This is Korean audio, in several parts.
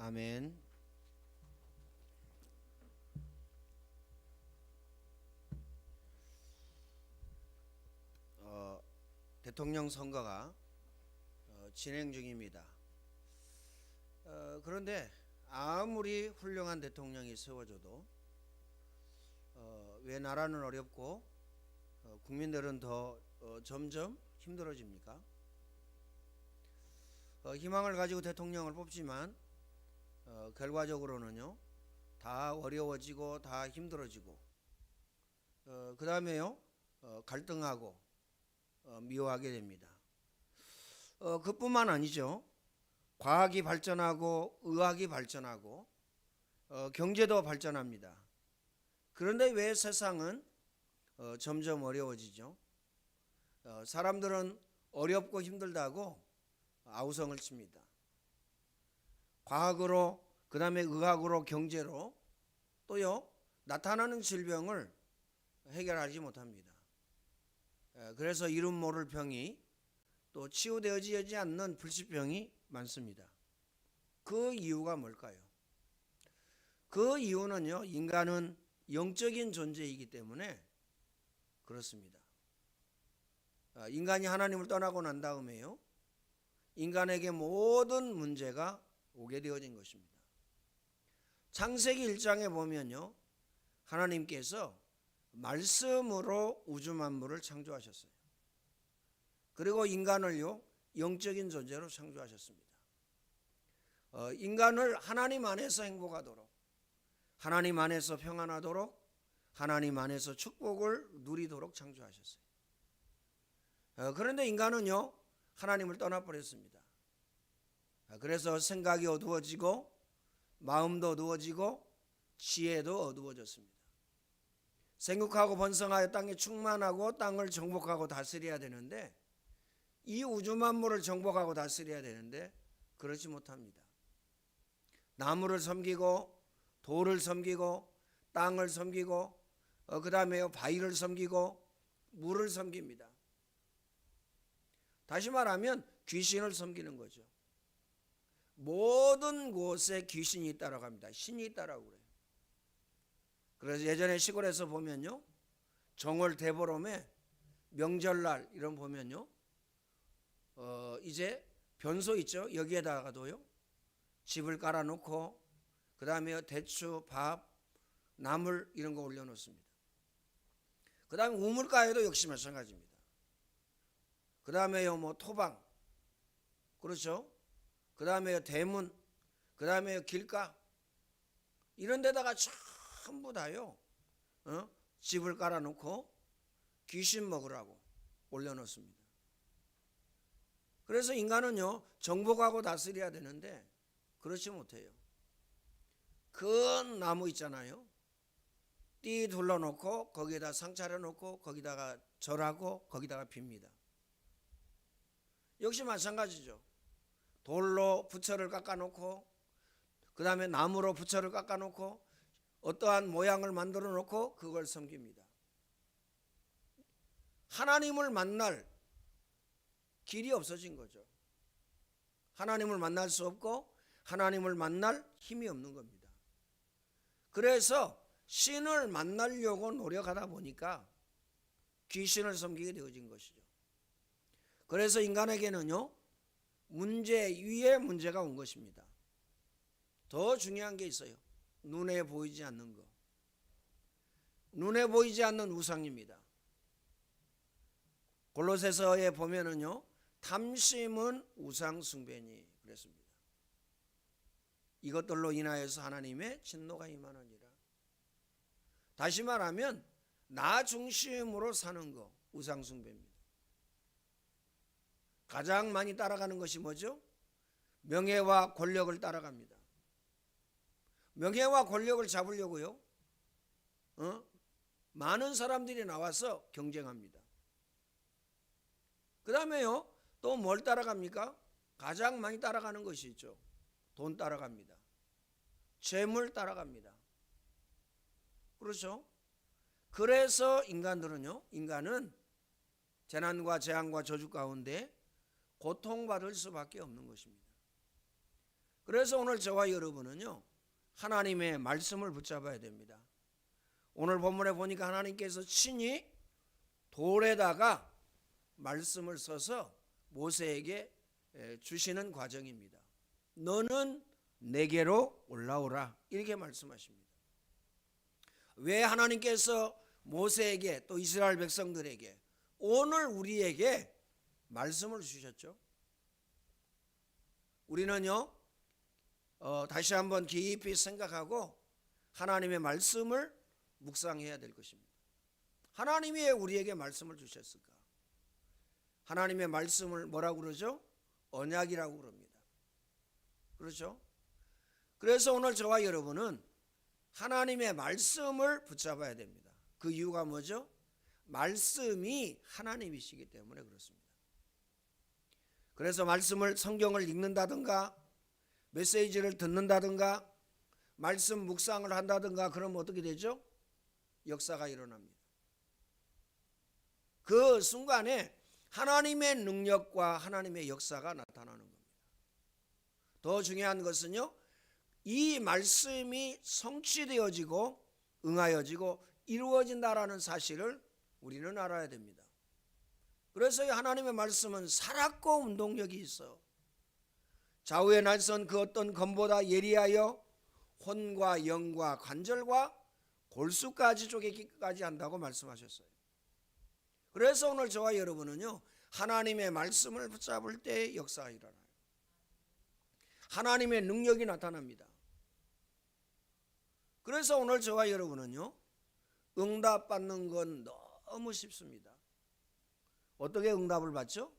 아멘. 대통령 선거가 진행 중입니다. 그런데 아무리 훌륭한 대통령이 세워져도 왜 나라는 어렵고 국민들은 더 점점 힘들어집니까? 희망을 가지고 대통령을 뽑지만 결과적으로는요 다 어려워지고 다 힘들어지고 그 다음에요 갈등하고 미워하게 됩니다. 그뿐만 아니죠. 과학이 발전하고 의학이 발전하고 경제도 발전합니다. 그런데 왜 세상은 점점 어려워지죠? 사람들은 어렵고 힘들다고 아우성을 칩니다. 과학으로 그 다음에 의학으로 경제로 또요 나타나는 질병을 해결하지 못합니다. 그래서 이름 모를 병이 또 치유되어지지 않는 불치병이 많습니다. 그 이유가 뭘까요? 그 이유는요 인간은 영적인 존재이기 때문에 그렇습니다. 인간이 하나님을 떠나고 난 다음에요 인간에게 모든 문제가 오게 되어진 것입니다. 창세기 1장에 보면요 하나님께서 말씀으로 우주 만물을 창조하셨어요. 그리고 인간을요 영적인 존재로 창조하셨습니다. 인간을 하나님 안에서 행복하도록, 하나님 안에서 평안하도록, 하나님 안에서 축복을 누리도록 창조하셨어요. 그런데 인간은요 하나님을 떠나버렸습니다. 그래서 생각이 어두워지고 마음도 어두워지고 지혜도 어두워졌습니다. 생육하고 번성하여 땅에 충만하고 땅을 정복하고 다스려야 되는데 이 우주 만물을 정복하고 다스려야 되는데 그렇지 못합니다. 나무를 섬기고 돌을 섬기고 땅을 섬기고 그 다음에 바위를 섬기고 물을 섬깁니다. 다시 말하면 귀신을 섬기는 거죠. 모든 곳에 귀신이 있다라고 합니다. 신이 있다라고 그래요. 그래서 예전에 시골에서 보면요 정월 대보름에 명절날 이런 보면요 이제 변소 있죠. 여기에다가도요 집을 깔아놓고 그 다음에 대추, 밥, 나물 이런 거 올려놓습니다. 그 다음에 우물가에도 역시 마찬가지입니다. 그 다음에요 뭐 토방, 그렇죠. 그 다음에 대문, 그 다음에 길가 이런 데다가 전부 다요 집을 깔아놓고 귀신 먹으라고 올려놓습니다. 그래서 인간은요 정복하고 다스려야 되는데 그렇지 못해요. 큰 나무 있잖아요. 띠 둘러놓고 거기에다 상 차려놓고 거기다가 절하고 거기다가 빕니다. 역시 마찬가지죠. 돌로 부처를 깎아놓고 그 다음에 나무로 부처를 깎아놓고 어떠한 모양을 만들어 놓고 그걸 섬깁니다. 하나님을 만날 길이 없어진 거죠. 하나님을 만날 수 없고 하나님을 만날 힘이 없는 겁니다. 그래서 신을 만나려고 노력하다 보니까 귀신을 섬기게 되어진 것이죠. 그래서 인간에게는요 문제 위에 문제가 온 것입니다. 더 중요한 게 있어요. 눈에 보이지 않는 거. 눈에 보이지 않는 우상입니다. 골로새서에 보면은요 탐심은 우상 숭배니 그랬습니다. 이것들로 인하여서 하나님의 진노가 임하느니라. 다시 말하면 나 중심으로 사는 거 우상 숭배입니다. 가장 많이 따라가는 것이 뭐죠? 명예와 권력을 따라갑니다. 명예와 권력을 잡으려고요 많은 사람들이 나와서 경쟁합니다. 그 다음에요 또 뭘 따라갑니까? 가장 많이 따라가는 것이 있죠. 돈 따라갑니다. 재물 따라갑니다. 그렇죠? 그래서 인간은 재난과 재앙과 저주 가운데 고통받을 수밖에 없는 것입니다. 그래서 오늘 저와 여러분은요, 하나님의 말씀을 붙잡아야 됩니다. 오늘 본문에 보니까 하나님께서 친히 돌에다가 말씀을 써서 모세에게 주시는 과정입니다. 너는 내게로 올라오라, 이렇게 말씀하십니다. 왜 하나님께서 모세에게 또 이스라엘 백성들에게 오늘 우리에게 말씀을 주셨죠? 우리는요, 다시 한번 깊이 생각하고 하나님의 말씀을 묵상해야 될 것입니다. 하나님이 왜 우리에게 말씀을 주셨을까? 하나님의 말씀을 뭐라고 그러죠? 언약이라고 그럽니다. 그렇죠? 그래서 오늘 저와 여러분은 하나님의 말씀을 붙잡아야 됩니다. 그 이유가 뭐죠? 말씀이 하나님이시기 때문에 그렇습니다. 그래서 말씀을, 성경을 읽는다든가 메시지를 듣는다든가 말씀 묵상을 한다든가 그러면 어떻게 되죠? 역사가 일어납니다. 그 순간에 하나님의 능력과 하나님의 역사가 나타나는 겁니다. 더 중요한 것은요, 이 말씀이 성취되어지고 응하여지고 이루어진다라는 사실을 우리는 알아야 됩니다. 그래서 하나님의 말씀은 살았고 운동력이 있어 좌우의 날선 그 어떤 검보다 예리하여 혼과 영과 관절과 골수까지 쪼개기까지 한다고 말씀하셨어요. 그래서 오늘 저와 여러분은요, 하나님의 말씀을 붙잡을 때 역사가 일어나요. 하나님의 능력이 나타납니다. 그래서 오늘 저와 여러분은요, 응답받는 건 너무 쉽습니다. 어떻게 응답을 받죠?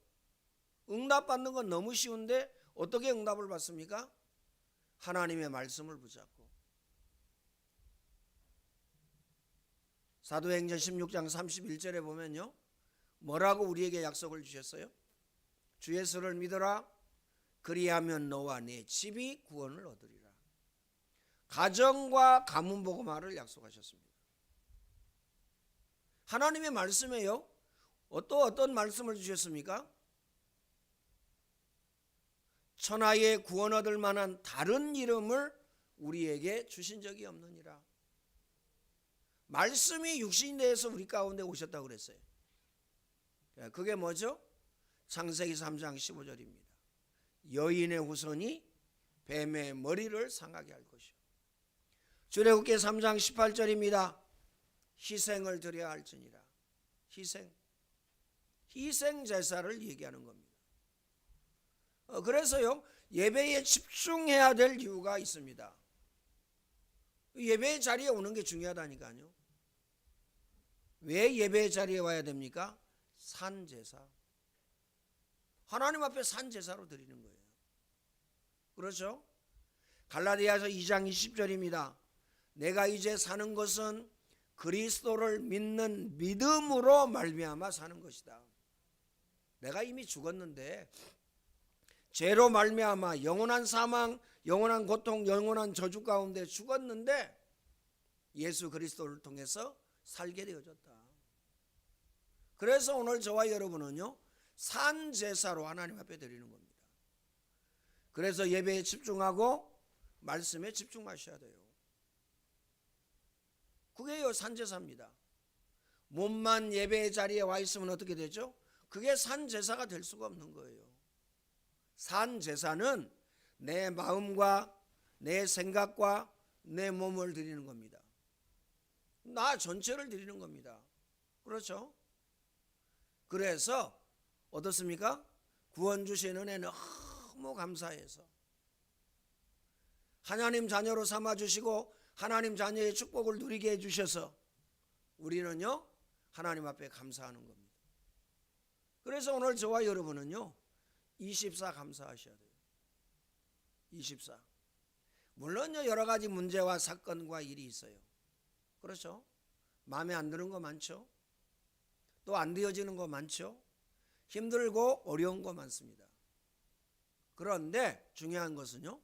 응답받는 건 너무 쉬운데 어떻게 응답을 받습니까? 하나님의 말씀을 붙잡고. 사도행전 16장 31절에 보면요, 뭐라고 우리에게 약속을 주셨어요? 주 예수를 믿어라, 그리하면 너와 네 집이 구원을 얻으리라. 가정과 가문 복음화를 약속하셨습니다. 하나님의 말씀에요, 어떤 말씀을 주셨습니까? 천하에 구원 얻을 만한 다른 이름을 우리에게 주신 적이 없느니라. 말씀이 육신이 되어서 우리 가운데 오셨다고 그랬어요. 그게 뭐죠? 창세기 3장 15절입니다. 여인의 후손이 뱀의 머리를 상하게 할 것이요. 출애굽기 3장 18절입니다. 희생을 드려야 할지니라. 희생 제사를 얘기하는 겁니다. 그래서요, 예배에 집중해야 될 이유가 있습니다. 예배의 자리에 오는 게 중요하다니까요. 왜 예배의 자리에 와야 됩니까? 산제사. 하나님 앞에 산제사로 드리는 거예요. 그렇죠? 갈라디아서 2장 20절입니다. 내가 이제 사는 것은 그리스도를 믿는 믿음으로 말미암아 사는 것이다. 내가 이미 죽었는데 죄로 말미암아 영원한 사망, 영원한 고통, 영원한 저주 가운데 죽었는데 예수 그리스도를 통해서 살게 되어졌다. 그래서 오늘 저와 여러분은요, 산제사로 하나님 앞에 드리는 겁니다. 그래서 예배에 집중하고 말씀에 집중하셔야 돼요. 그게요, 산제사입니다. 몸만 예배의 자리에 와 있으면 어떻게 되죠? 그게 산제사가 될 수가 없는 거예요. 산제사는 내 마음과 내 생각과 내 몸을 드리는 겁니다. 나 전체를 드리는 겁니다. 그렇죠? 그래서 어떻습니까? 구원 주신 은혜 너무 감사해서 하나님 자녀로 삼아주시고 하나님 자녀의 축복을 누리게 해주셔서 우리는요, 하나님 앞에 감사하는 겁니다. 그래서 오늘 저와 여러분은요, 24 감사하셔야 돼요. 24. 물론요, 여러 가지 문제와 사건과 일이 있어요. 그렇죠? 마음에 안 드는 거 많죠? 또 안 되어지는 거 많죠? 힘들고 어려운 거 많습니다. 그런데 중요한 것은요,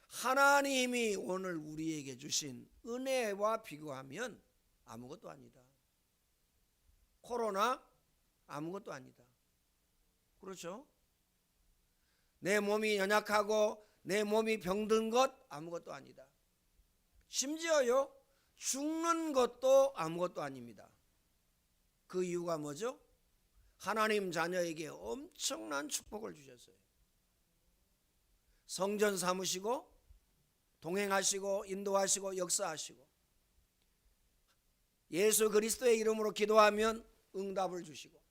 하나님이 오늘 우리에게 주신 은혜와 비교하면 아무것도 아니다. 코로나 아무것도 아니다. 그렇죠? 내 몸이 연약하고 내 몸이 병든 것 아무것도 아니다. 심지어요, 죽는 것도 아무것도 아닙니다. 그 이유가 뭐죠? 하나님 자녀에게 엄청난 축복을 주셨어요. 성전 삼으시고 동행하시고 인도하시고 역사하시고, 예수 그리스도의 이름으로 기도하면 응답을 주시고,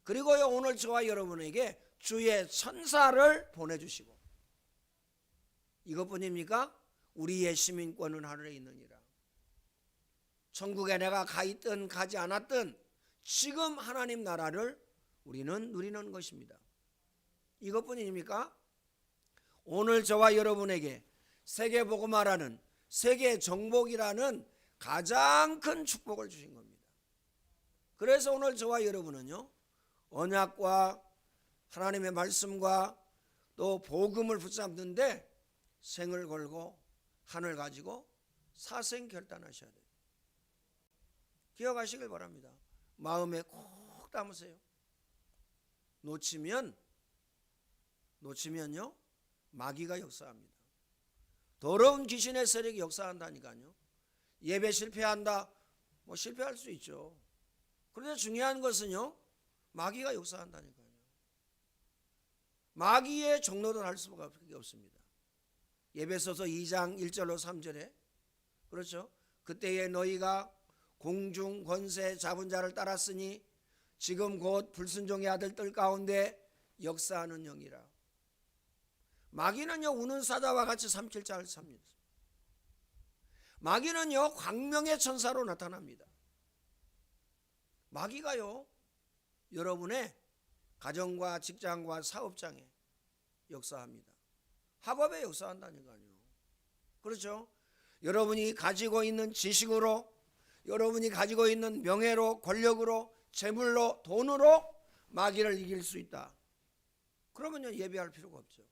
그리고요, 오늘 저와 여러분에게 주의 천사를 보내주시고, 이것뿐입니까? 우리의 시민권은 하늘에 있느니라. 천국에 내가 가 있든 가지 않았든 지금 하나님 나라를 우리는 누리는 것입니다. 이것뿐입니까? 오늘 저와 여러분에게 세계복음화라는 세계 정복이라는 가장 큰 축복을 주신 겁니다. 그래서 오늘 저와 여러분은요, 언약과 하나님의 말씀과 또 복음을 붙잡는데 생을 걸고 한을 가지고 사생 결단하셔야 돼요. 기억하시길 바랍니다. 마음에 꼭 담으세요. 놓치면요, 마귀가 역사합니다. 더러운 귀신의 세력이 역사한다니까요. 예배 실패한다, 실패할 수 있죠. 그런데 중요한 것은요, 마귀가 역사한다니까요. 마귀의 종노릇 할 수밖에 없습니다. 에베소서 2장 1절로 3절에 그렇죠. 그때에 너희가 공중 권세 잡은 자를 따랐으니 지금 곧 불순종의 아들들 가운데 역사하는 영이라. 마귀는요, 우는 사자와 같이 삼킬 자를 삽니다. 마귀는요, 광명의 천사로 나타납니다. 마귀가요, 여러분의 가정과 직장과 사업장에 역사합니다. 학업에 역사한다니까요. 그렇죠? 여러분이 가지고 있는 지식으로, 여러분이 가지고 있는 명예로, 권력으로, 재물로, 돈으로 마귀를 이길 수 있다. 그러면요, 예배할 필요가 없죠.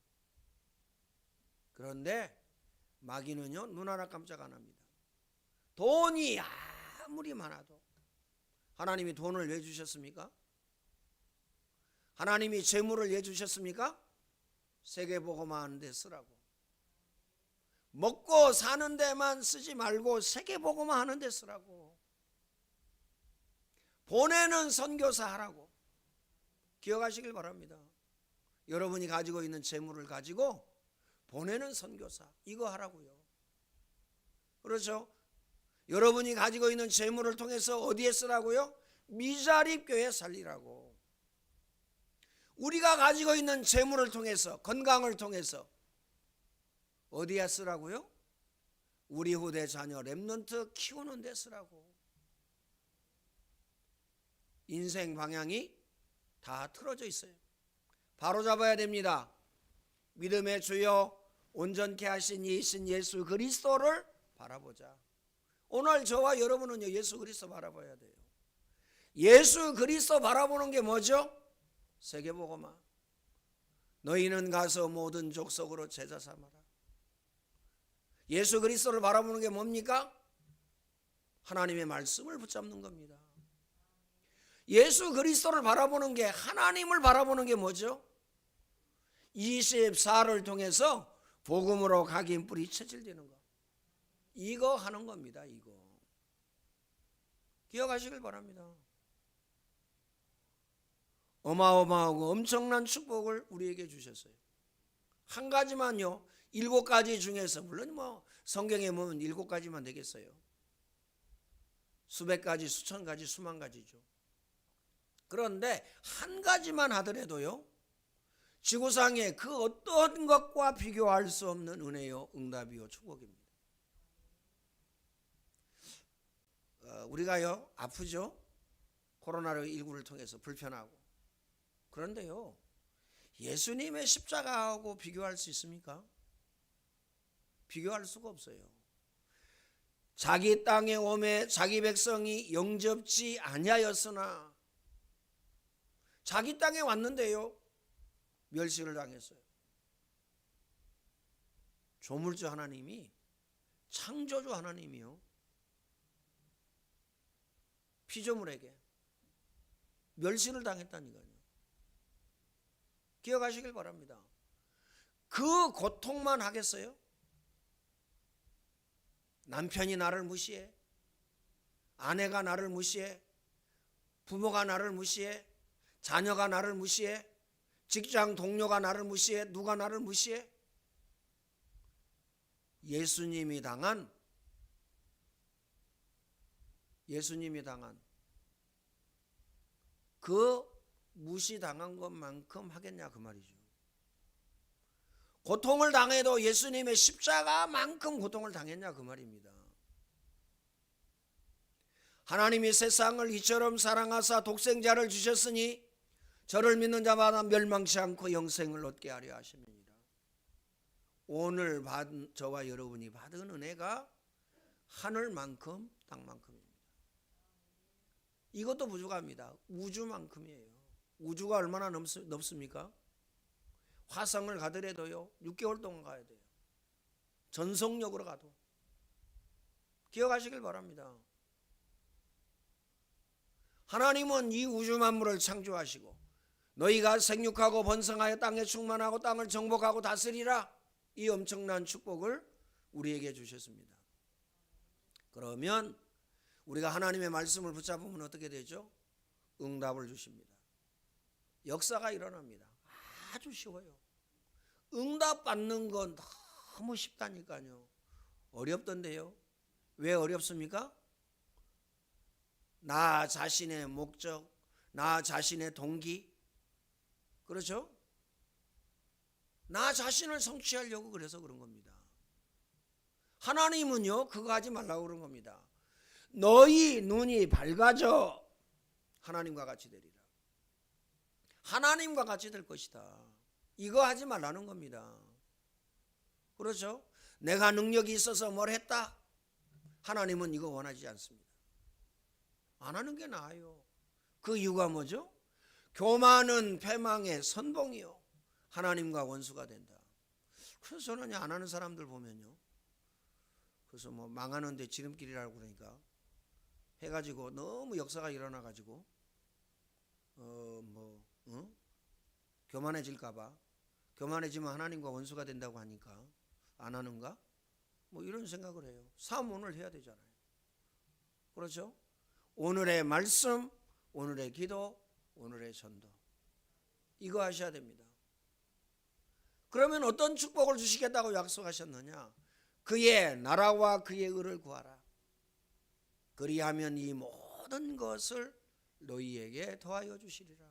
그런데 마귀는요, 눈 하나 깜짝 안 합니다. 돈이 아무리 많아도, 하나님이 돈을 왜 주셨습니까? 하나님이 재물을 왜 주셨습니까? 세계복음화 하는 데 쓰라고. 먹고 사는 데만 쓰지 말고 세계복음화 하는 데 쓰라고. 보내는 선교사 하라고. 기억하시길 바랍니다. 여러분이 가지고 있는 재물을 가지고 보내는 선교사, 이거 하라고요. 그렇죠? 여러분이 가지고 있는 재물을 통해서 어디에 쓰라고요? 미자립 교회 살리라고. 우리가 가지고 있는 재물을 통해서, 건강을 통해서 어디에 쓰라고요? 우리 후대 자녀 렘넌트 키우는 데 쓰라고. 인생 방향이 다 틀어져 있어요. 바로 잡아야 됩니다. 믿음의 주여 온전케 하신 이신 예수 그리스도를 바라보자. 오늘 저와 여러분은요, 예수 그리스도 바라봐야 돼요. 예수 그리스도 바라보는 게 뭐죠? 세계복음화. 너희는 가서 모든 족속으로 제자 삼아라. 예수 그리스도를 바라보는 게 뭡니까? 하나님의 말씀을 붙잡는 겁니다. 예수 그리스도를 바라보는 게, 하나님을 바라보는 게 뭐죠? 24를 통해서 복음으로 각인 뿌리 체질되는 거, 이거 하는 겁니다. 이거 기억하시길 바랍니다. 어마어마하고 엄청난 축복을 우리에게 주셨어요. 한 가지만요, 7가지 중에서, 물론 성경에 보면 7가지만 되겠어요. 수백 가지, 수천 가지, 수만 가지죠. 그런데 한 가지만 하더라도요, 지구상의 그 어떤 것과 비교할 수 없는 은혜요, 응답이요, 축복입니다. 우리가요, 아프죠? 코로나19를 통해서 불편하고. 그런데요, 예수님의 십자가하고 비교할 수 있습니까? 비교할 수가 없어요. 자기 땅에 오매 자기 백성이 영접지 아니하였으나, 자기 땅에 왔는데요, 멸시를 당했어요. 조물주 하나님이, 창조주 하나님이요, 피조물에게 멸시를 당했다니까요. 기억하시길 바랍니다. 그 고통만 하겠어요? 남편이 나를 무시해, 아내가 나를 무시해, 부모가 나를 무시해, 자녀가 나를 무시해, 직장 동료가 나를 무시해, 누가 나를 무시해? 예수님이 당한 그 무시당한 것만큼 하겠냐 그 말이죠. 고통을 당해도 예수님의 십자가만큼 고통을 당했냐 그 말입니다. 하나님이 세상을 이처럼 사랑하사 독생자를 주셨으니 저를 믿는 자마다 멸망치 않고 영생을 얻게 하려 하심이니라. 오늘 저와 여러분이 받은 은혜가 하늘만큼 땅만큼입니다. 이것도 부족합니다. 우주만큼이에요. 우주가 얼마나 넓습니까? 화성을 가더라도요 6개월 동안 가야 돼요. 전속력으로 가도. 기억하시길 바랍니다. 하나님은 이 우주 만물을 창조하시고 너희가 생육하고 번성하여 땅에 충만하고 땅을 정복하고 다스리라, 이 엄청난 축복을 우리에게 주셨습니다. 그러면 우리가 하나님의 말씀을 붙잡으면 어떻게 되죠? 응답을 주십니다. 역사가 일어납니다. 아주 쉬워요. 응답 받는 건 너무 쉽다니까요. 어렵던데요. 왜 어렵습니까? 나 자신의 목적, 나 자신의 동기, 그렇죠? 나 자신을 성취하려고 그래서 그런 겁니다. 하나님은요 그거 하지 말라고 그런 겁니다. 너희 눈이 밝아져 하나님과 같이 되리라. 하나님과 같이 될 것이다. 이거 하지 말라는 겁니다. 그렇죠? 내가 능력이 있어서 뭘 했다? 하나님은 이거 원하지 않습니다. 안 하는 게 나아요. 그 이유가 뭐죠? 교만은 패망의 선봉이요 하나님과 원수가 된다. 그래서 저는 안 하는 사람들 보면요, 그래서 뭐 망하는데 지름길이라고 그러니까 해가지고 너무 역사가 일어나가지고 교만해질까봐, 교만해지면 하나님과 원수가 된다고 하니까 안 하는가? 뭐 이런 생각을 해요. 삶 오늘 해야 되잖아요. 그렇죠? 오늘의 말씀, 오늘의 기도, 오늘의 전도, 이거 하셔야 됩니다. 그러면 어떤 축복을 주시겠다고 약속하셨느냐? 그의 나라와 그의 의를 구하라. 그리하면 이 모든 것을 너희에게 더하여 주시리라.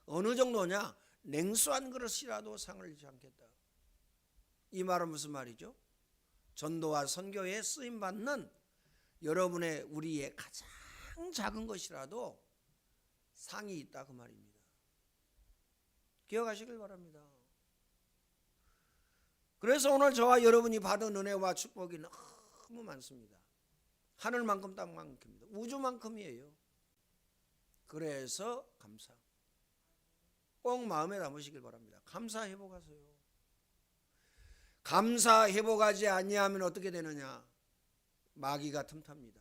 어느 정도냐? 냉수한 그릇이라도 상을 잃지 않겠다. 이 말은 무슨 말이죠? 전도와 선교에 쓰임받는 여러분의 우리의 가장 작은 것이라도 상이 있다 그 말입니다. 기억하시길 바랍니다. 그래서 오늘 저와 여러분이 받은 은혜와 축복이 너무 많습니다. 하늘만큼 땅만큼입니다. 우주만큼이에요. 그래서 감사, 꼭 마음에 담으시길 바랍니다. 감사 회복하세요. 감사 회복하지 아니하면 어떻게 되느냐? 마귀가 틈탑니다.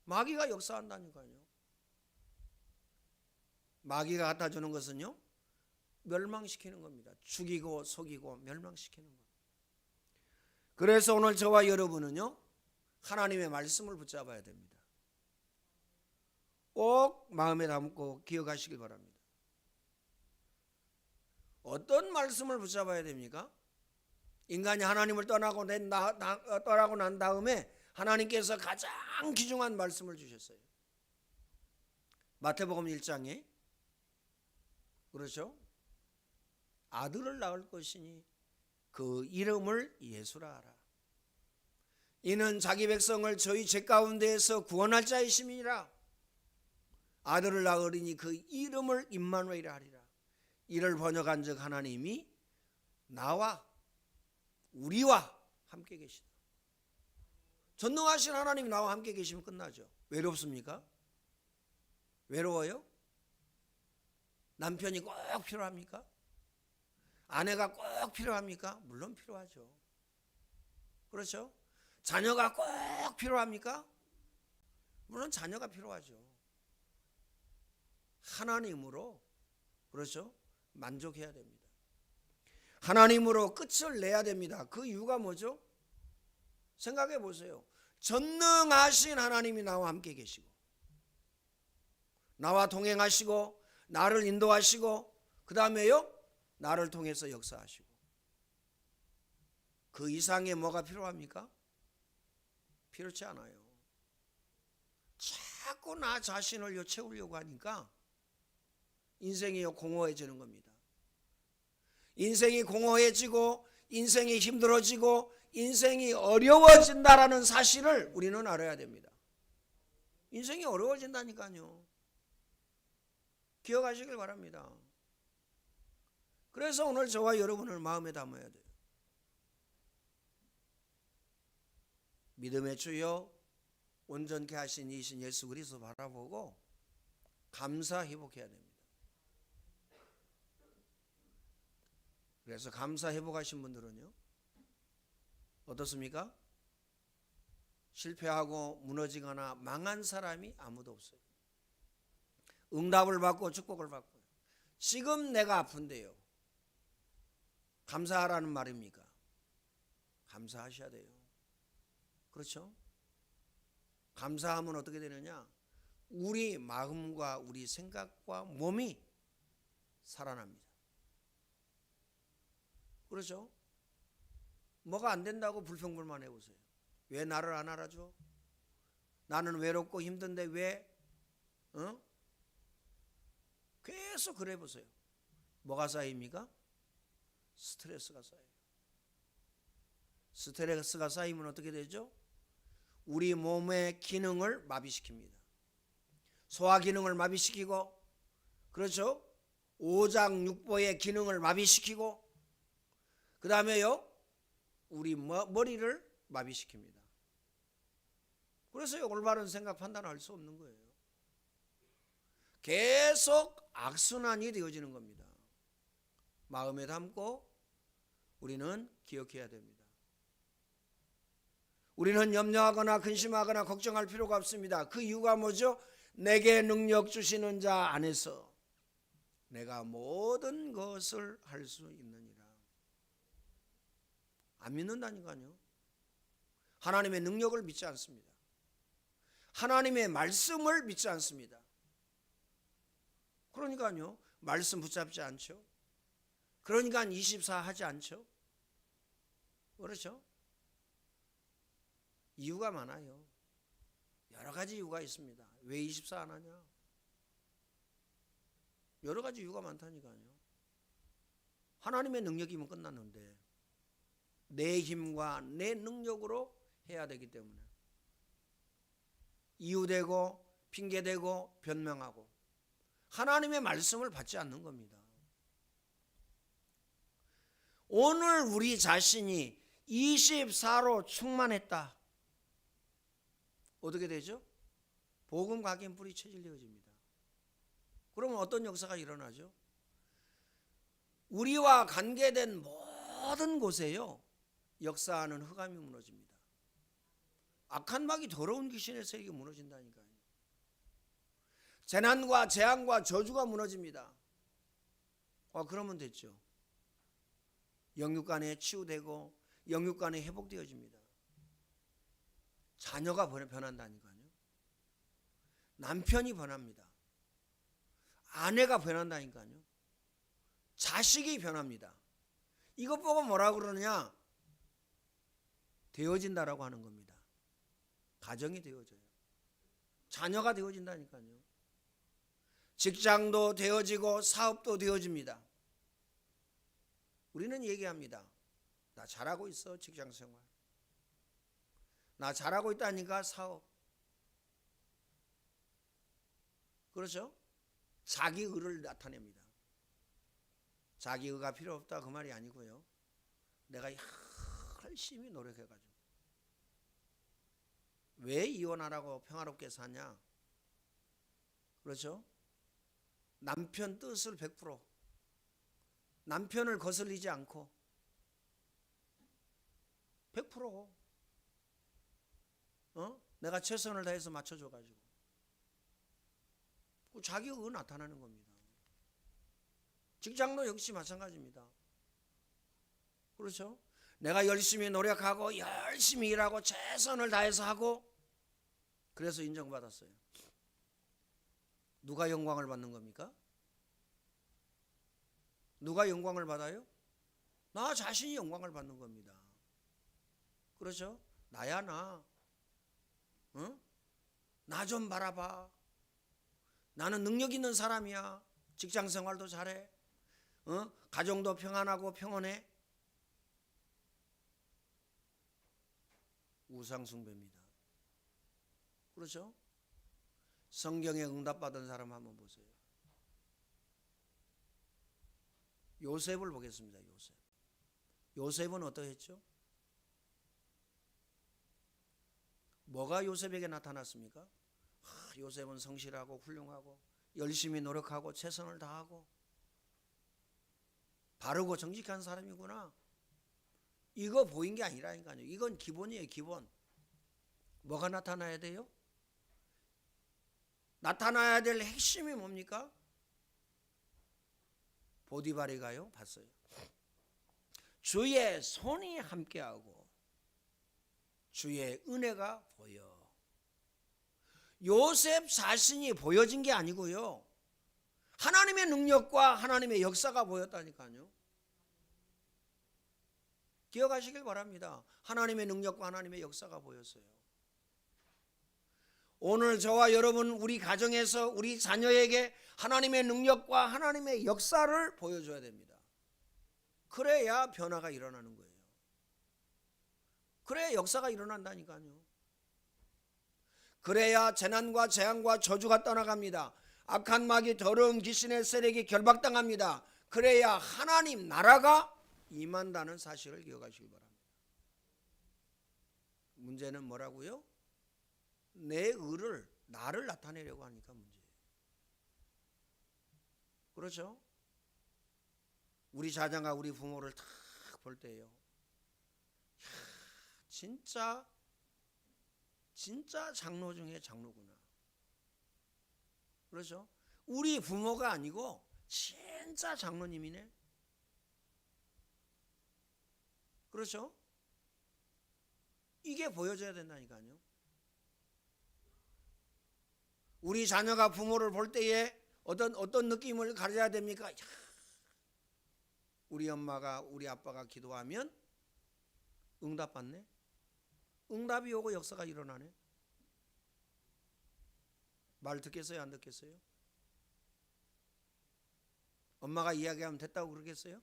마귀가 역사한다니까요. 마귀가 갖다 주는 것은요 멸망시키는 겁니다. 죽이고 속이고 멸망시키는 것. 그래서 오늘 저와 여러분은요 하나님의 말씀을 붙잡아야 됩니다. 꼭 마음에 담고 기억하시길 바랍니다. 어떤 말씀을 붙잡아야 됩니까? 인간이 하나님을 떠나고 난 다음에 하나님께서 가장 귀중한 말씀을 주셨어요. 마태복음 1장에 그렇죠? 아들을 낳을 것이니 그 이름을 예수라 하라. 이는 자기 백성을 저희 죄 가운데에서 구원할 자이심이니라. 아들을 낳으리니 그 이름을 임마누엘이라 하리라. 이를 번역한 즉 하나님이 나와 우리와 함께 계시다. 전능하신 하나님이 나와 함께 계시면 끝나죠. 외롭습니까? 외로워요? 남편이 꼭 필요합니까? 아내가 꼭 필요합니까? 물론 필요하죠. 그렇죠? 자녀가 꼭 필요합니까? 물론 자녀가 필요하죠. 하나님으로 그렇죠? 만족해야 됩니다. 하나님으로 끝을 내야 됩니다. 그 이유가 뭐죠? 생각해 보세요. 전능하신 하나님이 나와 함께 계시고 나와 동행하시고 나를 인도하시고 그 다음에요 나를 통해서 역사하시고 그 이상의 뭐가 필요합니까? 필요치 않아요. 자꾸 나 자신을 채우려고 하니까 인생이 공허해지는 겁니다. 인생이 공허해지고 인생이 힘들어지고 인생이 어려워진다라는 사실을 우리는 알아야 됩니다. 인생이 어려워진다니까요. 기억하시길 바랍니다. 그래서 오늘 저와 여러분을 마음에 담아야 돼요. 믿음의 주여 온전케 하신 이신 예수 그리스도 바라보고 감사 회복해야 됩니다. 그래서 감사 회복하신 분들은요 어떻습니까? 실패하고 무너지거나 망한 사람이 아무도 없어요. 응답을 받고 축복을 받고요. 지금 내가 아픈데요 감사하라는 말입니까? 감사하셔야 돼요. 그렇죠? 감사하면 어떻게 되느냐? 우리 마음과 우리 생각과 몸이 살아납니다. 그렇죠? 뭐가 안 된다고 불평불만 해보세요. 왜 나를 안 알아줘? 나는 외롭고 힘든데 왜? 계속 그래 보세요. 뭐가 쌓입니까? 스트레스가 쌓여요. 스트레스가 쌓이면 어떻게 되죠? 우리 몸의 기능을 마비시킵니다. 소화 기능을 마비시키고, 그렇죠? 오장육부의 기능을 마비시키고, 그 다음에요 우리 머리를 마비시킵니다. 그래서 올바른 생각 판단할 수 없는 거예요. 계속 악순환이 되어지는 겁니다. 마음에 담고 우리는 기억해야 됩니다. 우리는 염려하거나 근심하거나 걱정할 필요가 없습니다. 그 이유가 뭐죠? 내게 능력 주시는 자 안에서 내가 모든 것을 할 수 있느니라. 안 믿는다니까요. 하나님의 능력을 믿지 않습니다. 하나님의 말씀을 믿지 않습니다. 그러니까요 말씀 붙잡지 않죠. 그러니까 24 하지 않죠. 그렇죠? 이유가 많아요. 여러 가지 이유가 있습니다. 왜 24 안 하냐? 여러 가지 이유가 많다니까요. 하나님의 능력이면 끝났는데 내 힘과 내 능력으로 해야 되기 때문에 이유되고 핑계대고 변명하고 하나님의 말씀을 받지 않는 겁니다. 오늘 우리 자신이 24로 충만했다. 어떻게 되죠? 복음 각인 뿌리 체질되어집니다. 그러면 어떤 역사가 일어나죠? 우리와 관계된 모든 곳에요 역사하는 흑암이 무너집니다. 악한 마귀 더러운 귀신의 세력이 무너진다니까요. 재난과 재앙과 저주가 무너집니다. 그러면 됐죠. 영육간에 치유되고 영육간에 회복되어집니다. 자녀가 변한다니까요. 남편이 변합니다. 아내가 변한다니까요. 자식이 변합니다. 이것 보고 뭐라 그러느냐? 되어진다라고 하는 겁니다. 가정이 되어져요. 자녀가 되어진다니까요. 직장도 되어지고 사업도 되어집니다. 우리는 얘기합니다. 나 잘하고 있어 직장생활. 나 잘하고 있다니까 사업. 그렇죠? 자기의를 나타냅니다. 자기의가 필요 없다 그 말이 아니고요. 내가 열심히 노력해가지고 왜 이혼하라고 평화롭게 사냐? 그렇죠? 남편 뜻을 100% 남편을 거슬리지 않고 100% 내가 최선을 다해서 맞춰줘가지고 자기가 나타나는 겁니다. 직장도 역시 마찬가지입니다. 그렇죠? 내가 열심히 노력하고 열심히 일하고 최선을 다해서 하고 그래서 인정받았어요. 누가 영광을 받는 겁니까? 누가 영광을 받아요? 나 자신이 영광을 받는 겁니다. 그렇죠? 나야 나. 응? 나 좀 바라봐. 나는 능력 있는 사람이야. 직장 생활도 잘해. 가정도 평안하고 평온해. 우상 숭배입니다. 그렇죠? 성경에 응답받은 사람 한번 보세요. 요셉을 보겠습니다. 요셉은 어떠했죠? 뭐가 요셉에게 나타났습니까? 요셉은 성실하고 훌륭하고 열심히 노력하고 최선을 다하고 바르고 정직한 사람이구나. 이거 보인 게 아니라니까요. 이건 기본이에요. 기본. 뭐가 나타나야 돼요? 나타나야 될 핵심이 뭡니까? 보디바리가요 봤어요. 주의 손이 함께하고 주의 은혜가 보여. 요셉 자신이 보여진 게 아니고요, 하나님의 능력과 하나님의 역사가 보였다니까요. 기억하시길 바랍니다. 하나님의 능력과 하나님의 역사가 보였어요. 오늘 저와 여러분, 우리 가정에서 우리 자녀에게 하나님의 능력과 하나님의 역사를 보여줘야 됩니다. 그래야 변화가 일어나는 거예요. 그래야 역사가 일어난다니까요. 그래야 재난과 재앙과 저주가 떠나갑니다. 악한 마귀, 더러운 귀신의 세력이 결박당합니다. 그래야 하나님 나라가 임한다는 사실을 기억하시기 바랍니다. 문제는 뭐라고요? 내 의를, 나를 나타내려고 하니까 문제예요. 그렇죠? 우리 자녀가 우리 부모를 딱 볼 때요, 진짜 장로 중에 장로구나. 그렇죠? 우리 부모가 아니고 진짜 장로님이네. 그렇죠? 이게 보여져야 된다니까요. 우리 자녀가 부모를 볼 때에 어떤 느낌을 가져야 됩니까? 우리 엄마가 우리 아빠가 기도하면 응답받네. 응답이 오고 역사가 일어나네. 말 듣겠어요? 안 듣겠어요? 엄마가 이야기하면 됐다고 그러겠어요?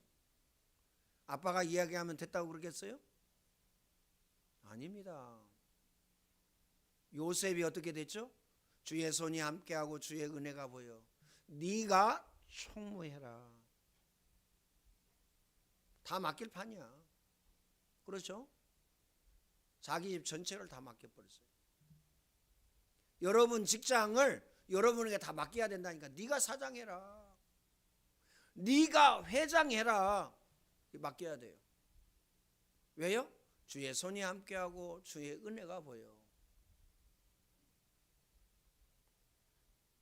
아빠가 이야기하면 됐다고 그러겠어요? 아닙니다. 요셉이 어떻게 됐죠? 주의 손이 함께하고 주의 은혜가 보여. 네가 총무해라. 다 맡길 판이야. 그렇죠? 자기 집 전체를 다 맡겨버렸어요. 여러분 직장을 여러분에게 다 맡겨야 된다니까. 네가 사장해라. 네가 회장해라. 맡겨야 돼요. 왜요? 주의 손이 함께하고 주의 은혜가 보여.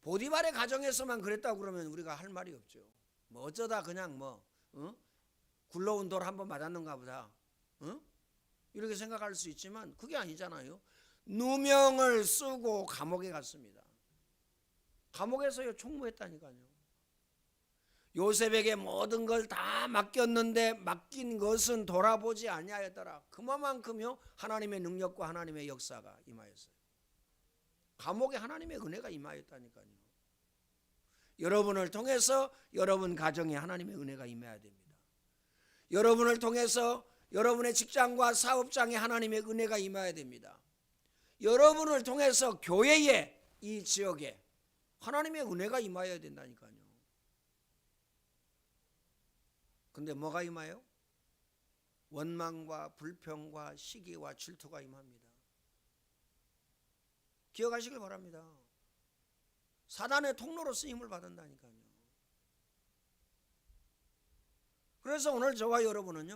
보디발의 가정에서만 그랬다고 그러면 우리가 할 말이 없죠. 뭐 어쩌다 그냥 굴러온 돌 한번 맞았는가 보다, 이렇게 생각할 수 있지만 그게 아니잖아요. 누명을 쓰고 감옥에 갔습니다. 감옥에서 총무했다니까요. 요셉에게 모든 걸 다 맡겼는데 맡긴 것은 돌아보지 아니하였더라. 그만큼요 하나님의 능력과 하나님의 역사가 임하였어요. 감옥에 하나님의 은혜가 임하였다니까요. 여러분을 통해서 여러분 가정에 하나님의 은혜가 임해야 됩니다. 여러분을 통해서 여러분의 직장과 사업장에 하나님의 은혜가 임해야 됩니다. 여러분을 통해서 교회에, 이 지역에 하나님의 은혜가 임하여야 된다니까요. 근데 뭐가 임해요? 원망과 불평과 시기와 질투가 임합니다. 기억하시길 바랍니다. 사단의 통로로 쓰임을 받는다니까요. 그래서 오늘 저와 여러분이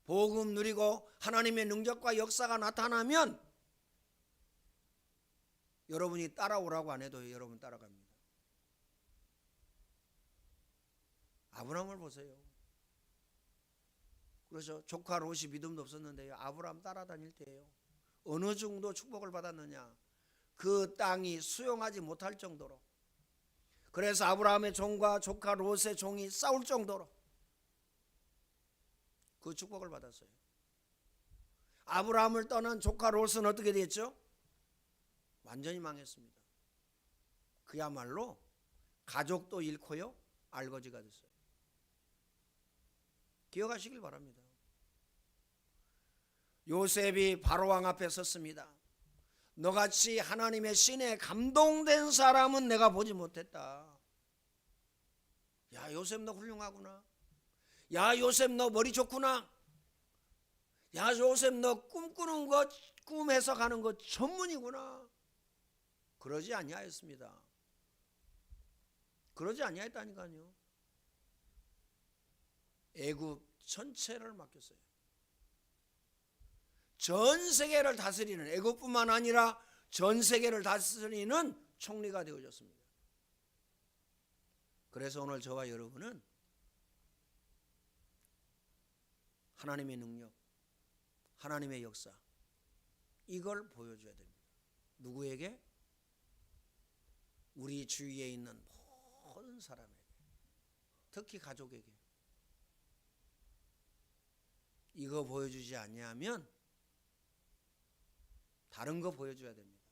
복음 누리고 하나님의 능력과 역사가 나타나면 여러분이 따라오라고 안 해도 여러분 따라갑니다. 아브라함을 보세요. 그래서 조카 롯이 믿음도 없었는데요, 아브라함 따라다닐 때예요, 어느 정도 축복을 받았느냐, 그 땅이 수용하지 못할 정도로. 그래서 아브라함의 종과 조카 롯의 종이 싸울 정도로 그 축복을 받았어요. 아브라함을 떠난 조카 롯은 어떻게 됐죠? 완전히 망했습니다. 그야말로 가족도 잃고요, 알거지가 됐어요. 기억하시길 바랍니다. 요셉이 바로왕 앞에 섰습니다. 너같이 하나님의 신에 감동된 사람은 내가 보지 못했다. 야, 요셉 너 훌륭하구나. 야, 요셉 너 머리 좋구나. 야, 요셉 너 꿈꾸는 것, 꿈 해석하는 것 전문이구나. 그러지 아니하였습니다. 그러지 아니하였다니까요. 애굽 전체를 맡겼어요. 전 세계를 다스리는, 애굽뿐만 아니라 전 세계를 다스리는 총리가 되어졌습니다. 그래서 오늘 저와 여러분은 하나님의 능력, 하나님의 역사, 이걸 보여줘야 됩니다. 누구에게? 우리 주위에 있는 모든 사람에게, 특히 가족에게. 이거 보여주지 않냐면 다른 거 보여줘야 됩니다.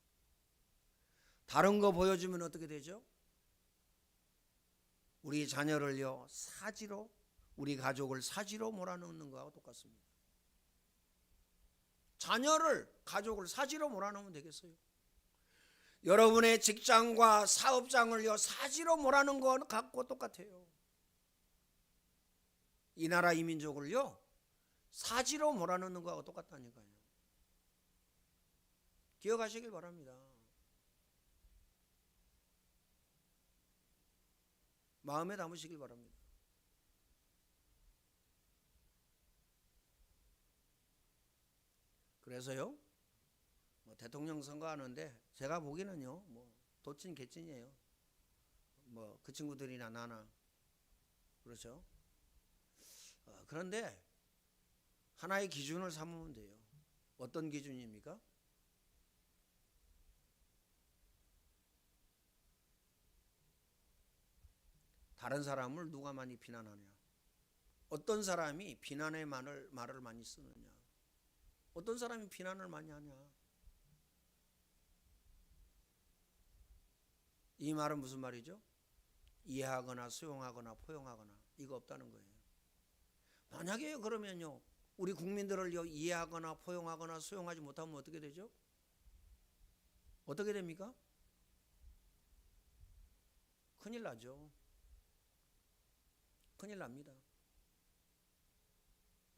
다른 거 보여주면 어떻게 되죠? 우리 자녀를요, 사지로, 우리 가족을 사지로 몰아넣는 거하고 똑같습니다. 자녀를, 가족을 사지로 몰아넣으면 되겠어요? 여러분의 직장과 사업장을요, 사지로 몰아넣는 거 갖고 똑같아요. 이 나라 이 민족을요, 사지로 몰아넣는 거하고 똑같다니까요. 기억하시길 바랍니다. 마음에 담으시길 바랍니다. 그래서요, 대통령 선거하는데 제가 보기는요, 도찐 개찐이에요. 그 친구들이나 나나. 그렇죠? 그런데 하나의 기준을 삼으면 돼요. 어떤 기준입니까? 다른 사람을 누가 많이 비난하냐, 어떤 사람이 비난의 말을 많이 쓰느냐, 어떤 사람이 비난을 많이 하냐. 이 말은 무슨 말이죠? 이해하거나 수용하거나 포용하거나 이거 없다는 거예요. 만약에 그러면요, 우리 국민들을요, 이해하거나 포용하거나 수용하지 못하면 어떻게 되죠? 어떻게 됩니까? 큰일 나죠. 큰일 납니다.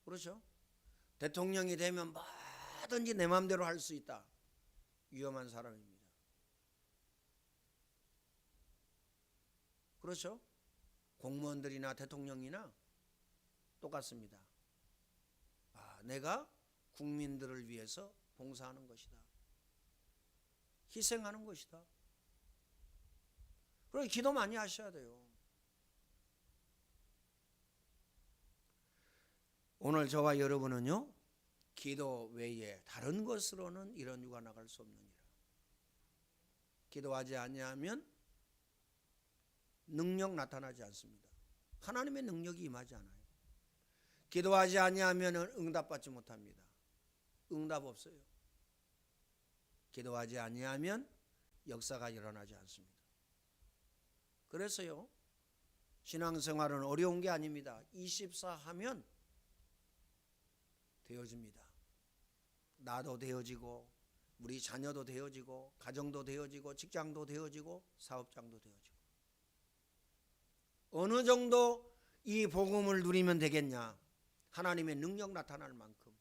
그렇죠? 대통령이 되면 뭐든지 내 마음대로 할 수 있다. 위험한 사람입니다. 그렇죠? 공무원들이나 대통령이나 똑같습니다. 내가 국민들을 위해서 봉사하는 것이다. 희생하는 것이다. 그리고 기도 많이 하셔야 돼요. 오늘 저와 여러분은요, 기도 외에 다른 것으로는 이런 유가 나갈 수 없느니라. 기도하지 아니하면 능력 나타나지 않습니다. 하나님의 능력이 임하지 않아요. 기도하지 아니하면 응답받지 못합니다. 응답 없어요. 기도하지 아니하면 역사가 일어나지 않습니다. 그래서요, 신앙생활은 어려운 게 아닙니다. 24 하면 되어집니다. 나도 되어지고, 우리 자녀도 되어지고, 가정도 되어지고, 직장도 되어지고, 사업장도 되어지고. 어느 정도 이 복음을 누리면 되겠냐? 하나님의 능력 나타날 만큼,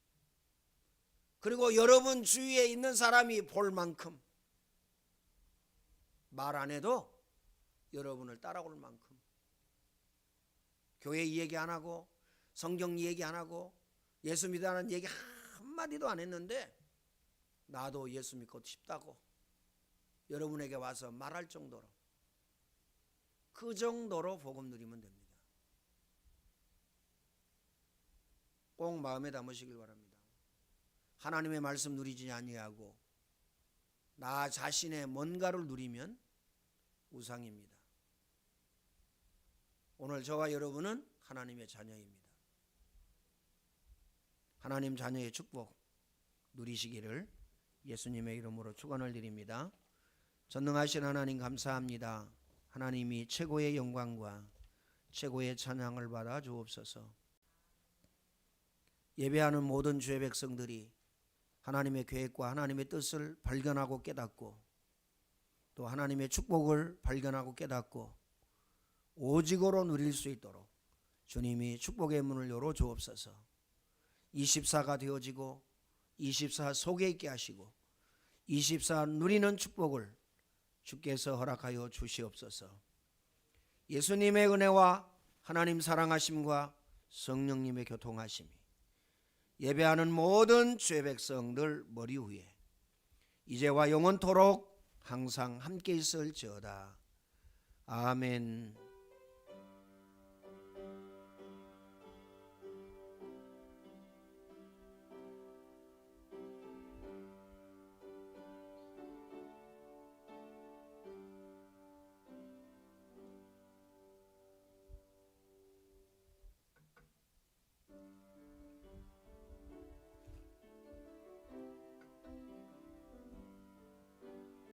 그리고 여러분 주위에 있는 사람이 볼 만큼, 말 안 해도 여러분을 따라올 만큼, 교회 얘기 안 하고 성경 얘기 안 하고 예수 믿으라는 얘기 한마디도 안 했는데 나도 예수 믿고 싶다고 여러분에게 와서 말할 정도로, 그 정도로 복음 누리면 됩니다. 꼭 마음에 담으시길 바랍니다. 하나님의 말씀 누리지 아니하고 나 자신의 뭔가를 누리면 우상입니다. 오늘 저와 여러분은 하나님의 자녀입니다. 하나님 자녀의 축복 누리시기를 예수님의 이름으로 축원을 드립니다. 전능하신 하나님 감사합니다. 하나님이 최고의 영광과 최고의 찬양을 받아 주옵소서. 예배하는 모든 주의 백성들이 하나님의 계획과 하나님의 뜻을 발견하고 깨닫고 또 하나님의 축복을 발견하고 깨닫고 오직으로 누릴 수 있도록 주님이 축복의 문을 열어 주옵소서. 24가 되어지고 24 속에 있게 하시고 24 누리는 축복을 주께서 허락하여 주시옵소서. 예수님의 은혜와 하나님 사랑하심과 성령님의 교통하심이 예배하는 모든 주의 백성들 머리 위에 이제와 영원토록 항상 함께 있을지어다. 아멘.